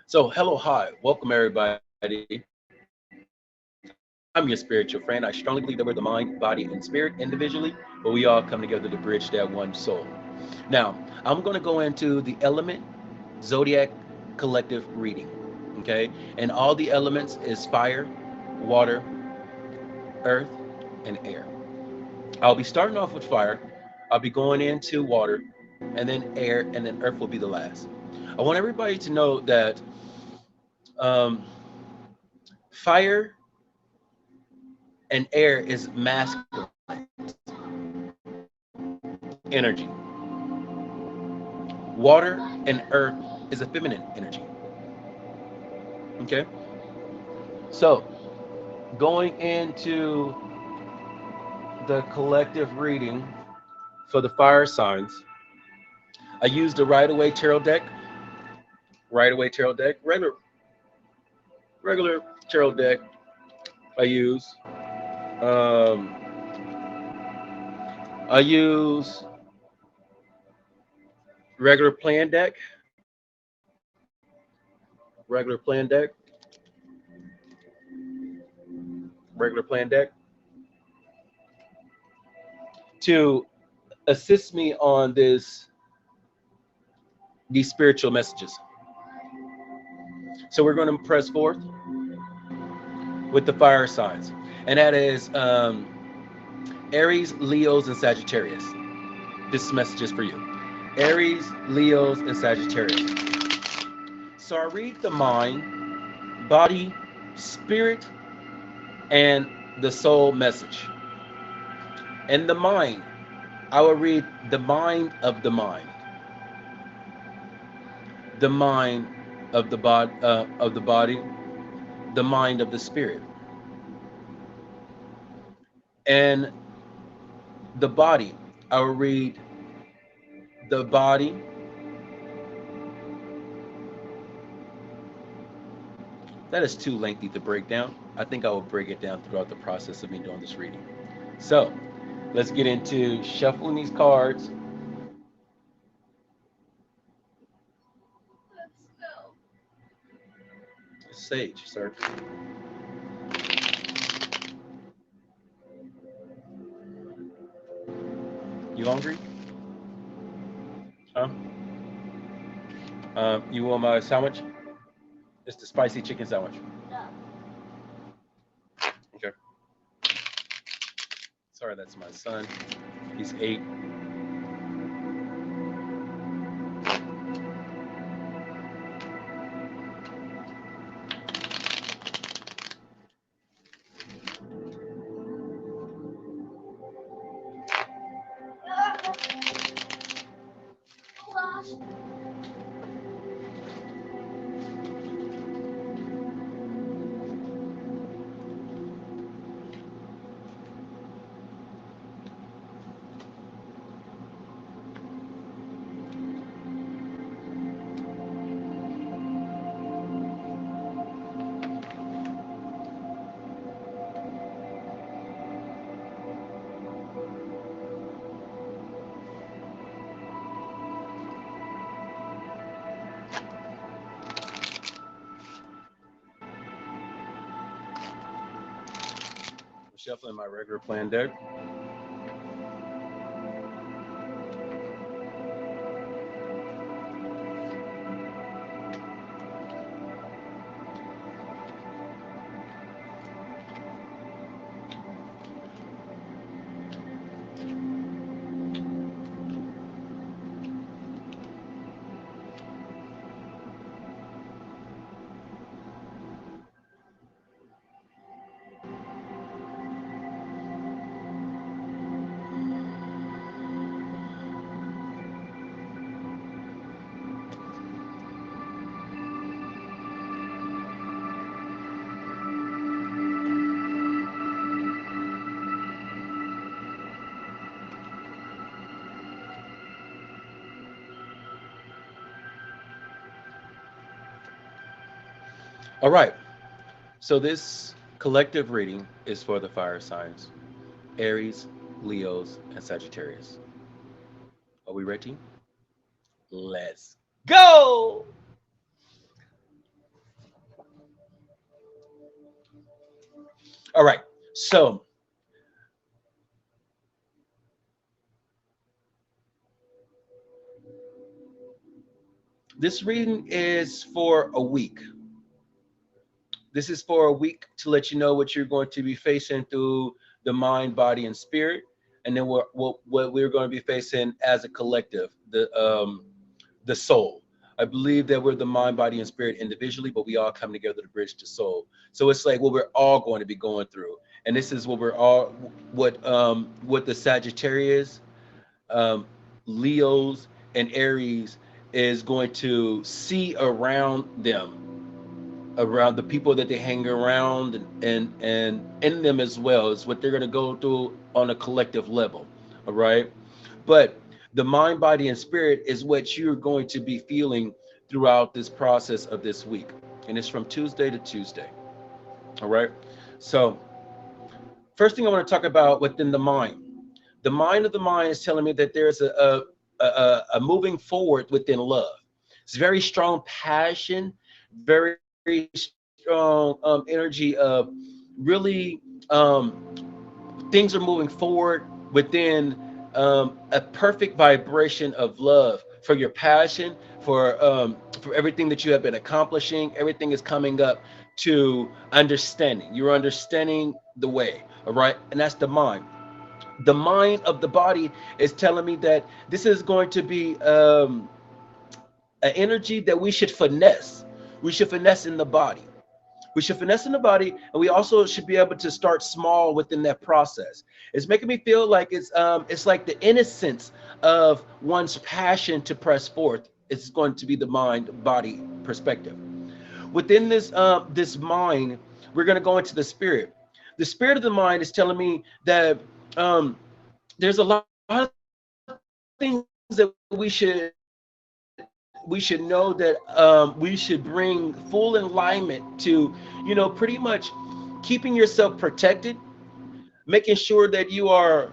So, hello, hi, welcome everybody. I'm your spiritual friend. I strongly believe that we're the mind, body, and spirit individually, but we all come together to bridge that one soul. Now, I'm going to go into the element Zodiac collective reading. Okay. And all the elements is fire, water, earth, and air. I'll be starting off with fire. I'll be going into water, and then air, and then earth will be the last. I want everybody to know that um, fire and air is masculine energy. Water and earth is a feminine energy. Okay. So going into the collective reading for the fire signs, I used the right away tarot deck. Right away tarot deck. Regular tarot deck I use. Um, I use regular plan deck. Regular plan deck. Regular plan deck to assist me on these spiritual messages. So we're going to press forth with the fire signs, and that is Aries, Leos, and Sagittarius. This message is for you. Aries, Leos, and Sagittarius. So I read the mind, body, spirit, and the soul message. In the mind, I will read the mind of the mind of the body, the mind of the spirit, and the body. I will read the body. That is too lengthy to break down. I think I will break it down throughout the process of me doing this reading. So let's get into shuffling these cards. Sage, sir. You hungry? Huh? You want my sandwich? It's the spicy chicken sandwich. Okay. Sorry, that's my son. He's 8. I'm shuffling my regular plan deck. All right. So this collective reading is for the fire signs, Aries, Leos, and Sagittarius. Are we ready? Let's go. All right. So this reading is for a week. This is for a week to let you know what you're going to be facing through the mind, body, and spirit, and then what we're going to be facing as a collective, the soul. I believe that we're the mind, body, and spirit individually, but we all come together to bridge the soul. So it's like what we're all going to be going through, and this is what we're all what the Sagittarius, um, Leos, and Aries is going to see around them, around the people that they hang around, and in them as well, is what they're going to go through on a collective level. All right. But the mind, body, and spirit is what you're going to be feeling throughout this process of this week, and it's from Tuesday to Tuesday. All right. So first thing I want to talk about within the mind of the mind is telling me that there's a moving forward within love. It's very strong passion, very strong energy of really things are moving forward within a perfect vibration of love for your passion, for everything that you have been accomplishing. Everything is coming up to understanding. You're understanding the way, all right, and that's the mind. The mind of the body is telling me that this is going to be an energy that we should finesse. We should finesse in the body. We should finesse in the body, and we also should be able to start small within that process. It's making me feel like it's like the innocence of one's passion to press forth. It's going to be the mind body perspective. Within this mind, we're going to go into the spirit. The spirit of the mind is telling me that there's a lot of things that we should know, that we should bring full alignment to, pretty much keeping yourself protected, making sure that you are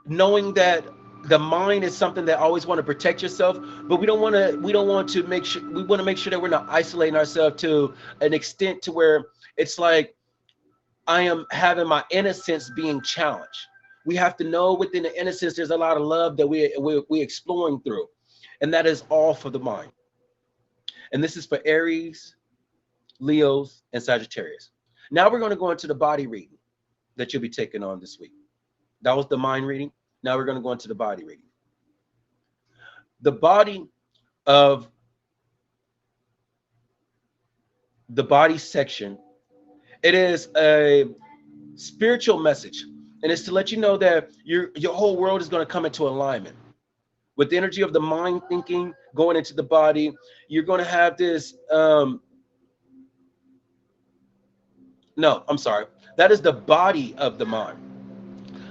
knowing that the mind is something that always want to protect yourself, but we don't want to make sure, we want to make sure that we're not isolating ourselves to an extent to where it's like I am having my innocence being challenged. We have to know within the innocence there's a lot of love that we exploring through, and that is all for the mind. And this is for Aries, Leos, and Sagittarius. Now we're going to go into the body reading that you'll be taking on this week. That was the mind reading. Now we're going to go into the body reading. The body of the body section, it is a spiritual message, and it's to let you know that your whole world is going to come into alignment with the energy of the mind thinking going into the body. You're going to have this no, I'm sorry, that is the body of the mind.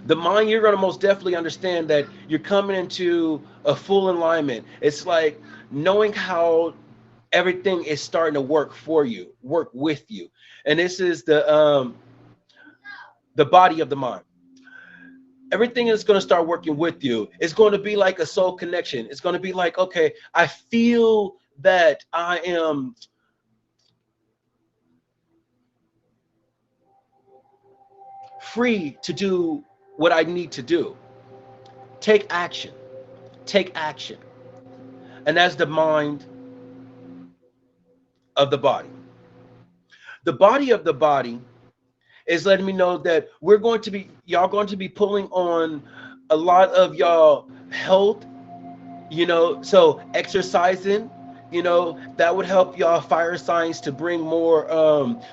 The mind, you're going to most definitely understand that you're coming into a full alignment. It's like knowing how everything is starting to work for you, work with you. And this is the body of the mind. Everything is going to start working with you. It's going to be like a soul connection. It's going to be like, okay, I feel that I am free to do what I need to do. Take action. Take action. And that's the mind of the body. The body of the body is letting me know that y'all going to be pulling on a lot of y'all health, so exercising, that would help y'all fire signs to bring more,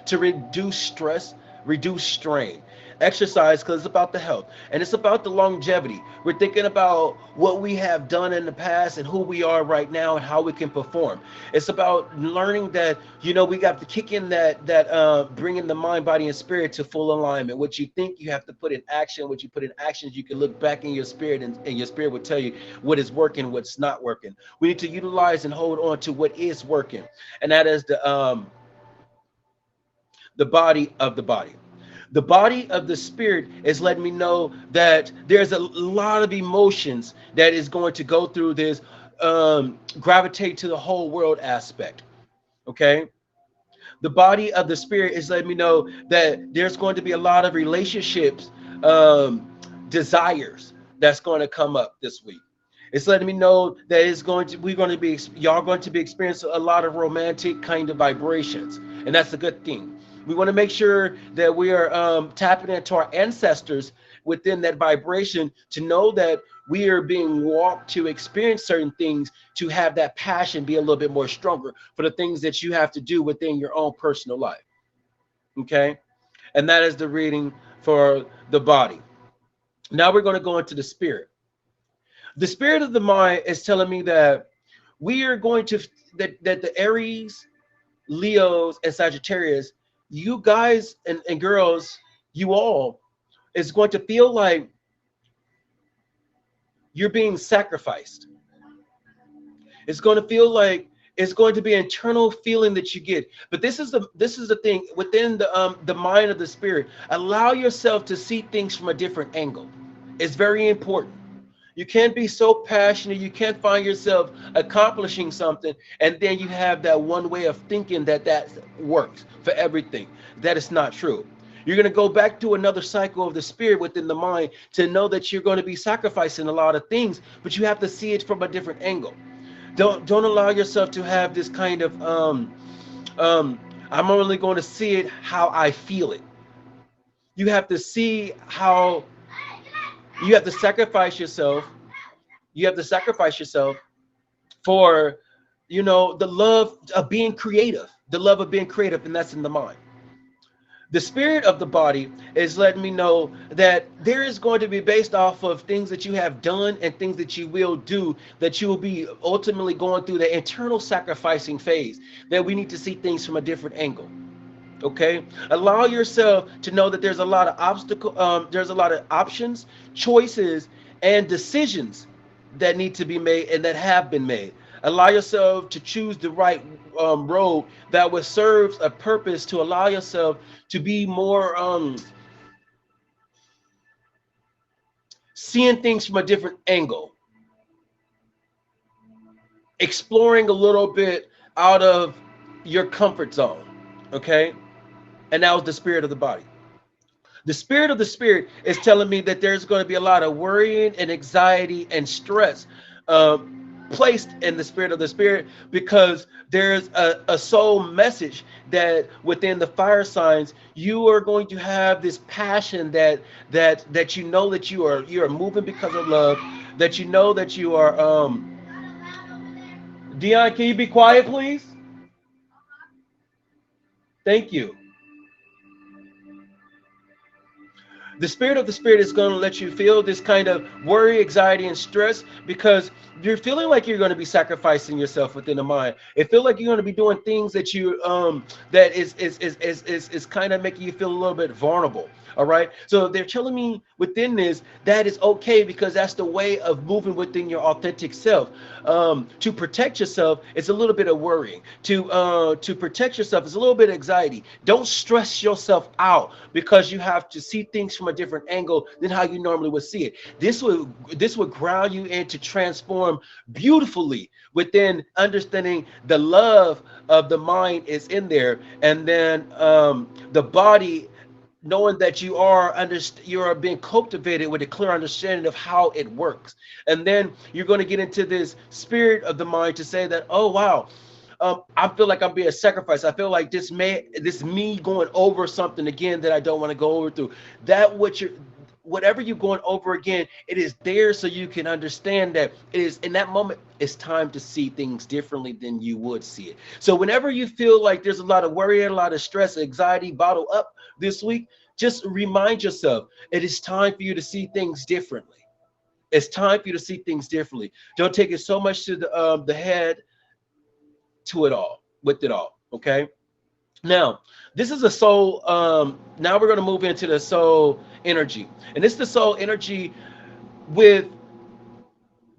to reduce stress, reduce strain. Exercise, because it's about the health and it's about the longevity. We're thinking about what we have done in the past and who we are right now and how we can perform. It's about learning that, we got to kick in that bringing the mind, body, and spirit to full alignment. What you think, you have to put in action. What you put in actions, you can look back in your spirit, and your spirit will tell you what is working, what's not working. We need to utilize and hold on to what is working, and that is the body of the body. The body of the spirit is letting me know that there's a lot of emotions that is going to go through this, gravitate to the whole world aspect. Okay. The body of the spirit is letting me know that there's going to be a lot of relationships, um, desires that's going to come up this week. It's letting me know that we're going to be, y'all going to be experiencing a lot of romantic kind of vibrations, and that's a good thing. We want to make sure that we are tapping into our ancestors within that vibration to know that we are being walked to experience certain things, to have that passion be a little bit more stronger for the things that you have to do within your own personal life. Okay, and that is the reading for the body. Now we're going to go into the spirit. The spirit of the mind is telling me that we are going to, that the Aries, Leos, and Sagittarius, you guys and girls, you all, is going to feel like you're being sacrificed. It's going to feel like it's going to be an internal feeling that you get. But this is the thing within the mind of the spirit. Allow yourself to see things from a different angle. It's very important. You can't be so passionate. You can't find yourself accomplishing something, and then you have that one way of thinking that works for everything. That is not true. You're going to go back to another cycle of the spirit within the mind to know that you're going to be sacrificing a lot of things, but you have to see it from a different angle. Don't allow yourself to have this kind of I'm only going to see it how I feel it. You have to see how you have to sacrifice yourself. You have to sacrifice yourself for, the love of being creative, and that's in the mind. The spirit of the body is letting me know that there is going to be based off of things that you have done and things that you will do, that you will be ultimately going through the internal sacrificing phase, that we need to see things from a different angle. Okay, allow yourself to know that there's a lot of there's a lot of options, choices, and decisions that need to be made and that have been made. Allow yourself to choose the right road that will serve a purpose, to allow yourself to be more seeing things from a different angle, exploring a little bit out of your comfort zone. Okay, and that was the spirit of the body. The spirit of the spirit is telling me that there's going to be a lot of worrying and anxiety and stress placed in the spirit of the spirit, because there's a soul message that within the fire signs you are going to have this passion that you know that you are moving because of love, that you know that you are Dion, can you be quiet, please? Thank you. The spirit of the spirit is going to let you feel this kind of worry, anxiety, and stress, because you're feeling like you're going to be sacrificing yourself within the mind. It feels like you're going to be doing things that you that is kind of making you feel a little bit vulnerable. All right. So they're telling me within this that is okay, because that's the way of moving within your authentic self. To protect yourself, it's a little bit of worrying. To protect yourself is a little bit of anxiety. Don't stress yourself out because you have to see things from a different angle than how you normally would see it. This would ground you in to transform beautifully within understanding the love of the mind is in there, and then the body, knowing that you are being cultivated with a clear understanding of how it works. And then you're going to get into this spirit of the mind to say that, oh wow, I feel like I'm being sacrificed. I feel like this me going over something again that I don't want to go over through. Whatever you're going over again, it is there so you can understand that it is in that moment, it's time to see things differently than you would see it. So whenever you feel like there's a lot of worry and a lot of stress, anxiety bottled up this week, just remind yourself it is time for you to see things differently. It's time for you to see things differently. Don't take it so much to the head, to it all, with it all. Okay. Now, this is a soul. Now we're going to move into the soul energy. And this is the soul energy with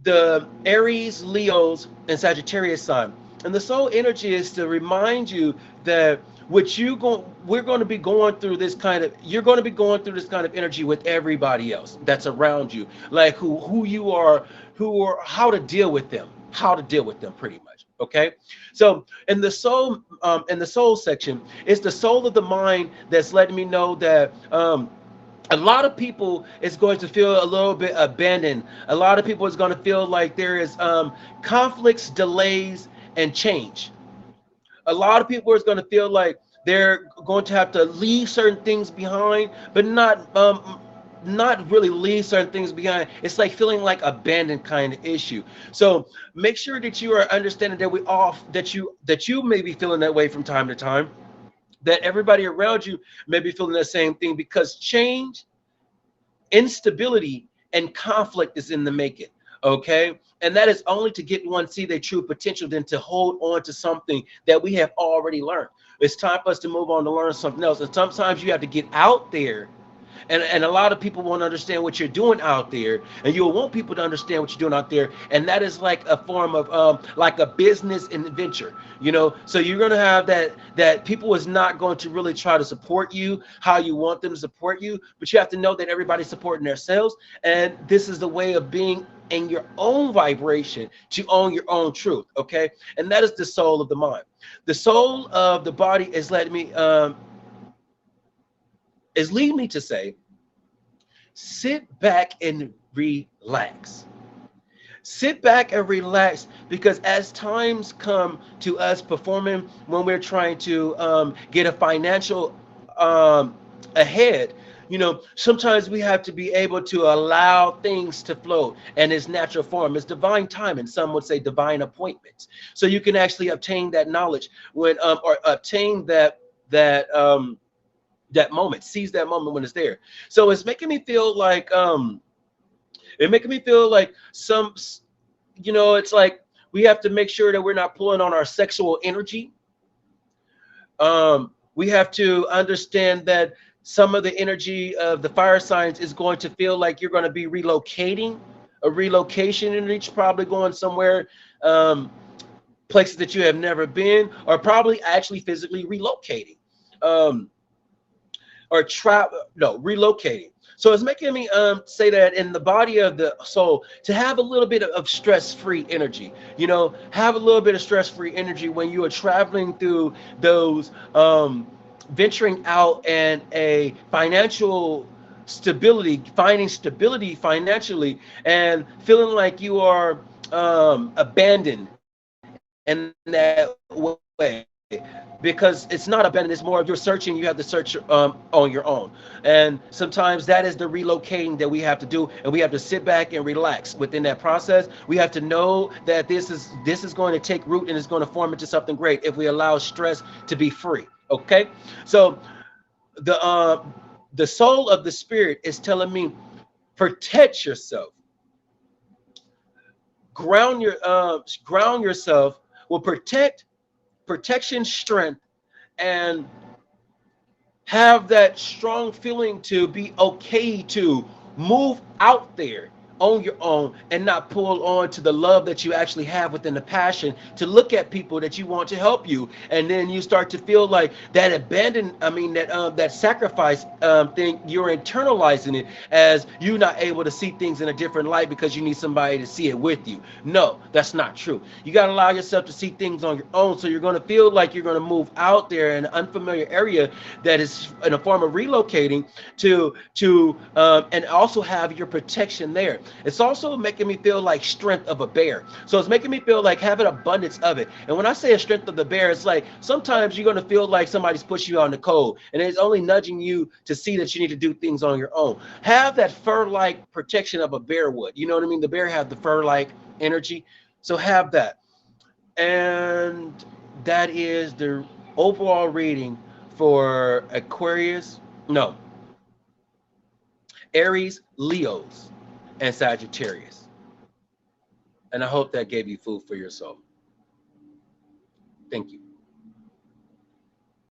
the Aries, Leos, and Sagittarius sign. And the soul energy is to remind you that we're going to be going through this kind of, you're going to be going through this kind of energy with everybody else that's around you, like who you are, how to deal with them pretty much. Okay, so in the soul section, it's the soul of the mind that's letting me know that a lot of people is going to feel a little bit abandoned. A lot of people is going to feel like there is conflicts, delays, and change. A lot of people is going to feel like they're going to have to leave certain things behind, but not really leave certain things behind. It's like feeling like abandoned kind of issue. So make sure that you are understanding that we all that you may be feeling that way from time to time, that everybody around you may be feeling the same thing, because change, instability, and conflict is in the making. Okay, and that is only to get one see their true potential, than to hold on to something that we have already learned. It's time for us to move on to learn something else, and sometimes you have to get out there, and a lot of people won't understand what you're doing out there, and you'll want people to understand what you're doing out there, and that is like a form of like a business adventure, you know. So you're going to have that people is not going to really try to support you how you want them to support you, but you have to know that everybody's supporting themselves, and this is the way of being in your own vibration to own your own truth. Okay, and that is the soul of the mind. The soul of the body is leading me to say, sit back and relax. Sit back and relax, because as times come to us performing, when we're trying to get a financial um, ahead, you know, sometimes we have to be able to allow things to flow in its natural form. It's divine time, and some would say divine appointments. So you can actually obtain that knowledge when or obtain that moment, seize that moment when it's there. So it's making me feel like some, you know, it's like we have to make sure that we're not pulling on our sexual energy. We have to understand that some of the energy of the fire signs is going to feel like you're going to be relocating, a relocation energy, probably going somewhere, places that you have never been, or probably actually physically relocating. Um, or travel, no, relocating. So it's making me say that in the body of the soul, to have a little bit of stress-free energy, you know, have a little bit of stress-free energy when you are traveling through those venturing out, and a financial stability, finding stability financially, and feeling like you are abandoned in that way, because it's not abandoned, it's more of you're searching, you have to search on your own. And sometimes that is the relocating that we have to do, and we have to sit back and relax within that process. We have to know that this is going to take root, and it's going to form into something great if we allow stress to be free. Okay, so the the soul of the spirit is telling me, protect yourself, ground yourself, will protection, strength, and have that strong feeling to be okay to move out there on your own, and not pull on to the love that you actually have within the passion to look at people that you want to help you, and then you start to feel like that that sacrifice thing, you're internalizing it as you not able to see things in a different light because you need somebody to see it with you. No, that's not true. You got to allow yourself to see things on your own, so you're going to feel like you're going to move out there in an unfamiliar area that is in a form of relocating to and also have your protection there. It's also making me feel like strength of a bear. So it's making me feel like having abundance of it. And when I say a strength of the bear, it's like sometimes you're going to feel like somebody's pushing you out in the cold, and it's only nudging you to see that you need to do things on your own. Have that fur-like protection of a bear would. You know what I mean? The bear have the fur-like energy. So have that. And that is the overall reading for Aquarius. No, Aries, Leos, and Sagittarius. And I hope that gave you food for your soul. Thank you.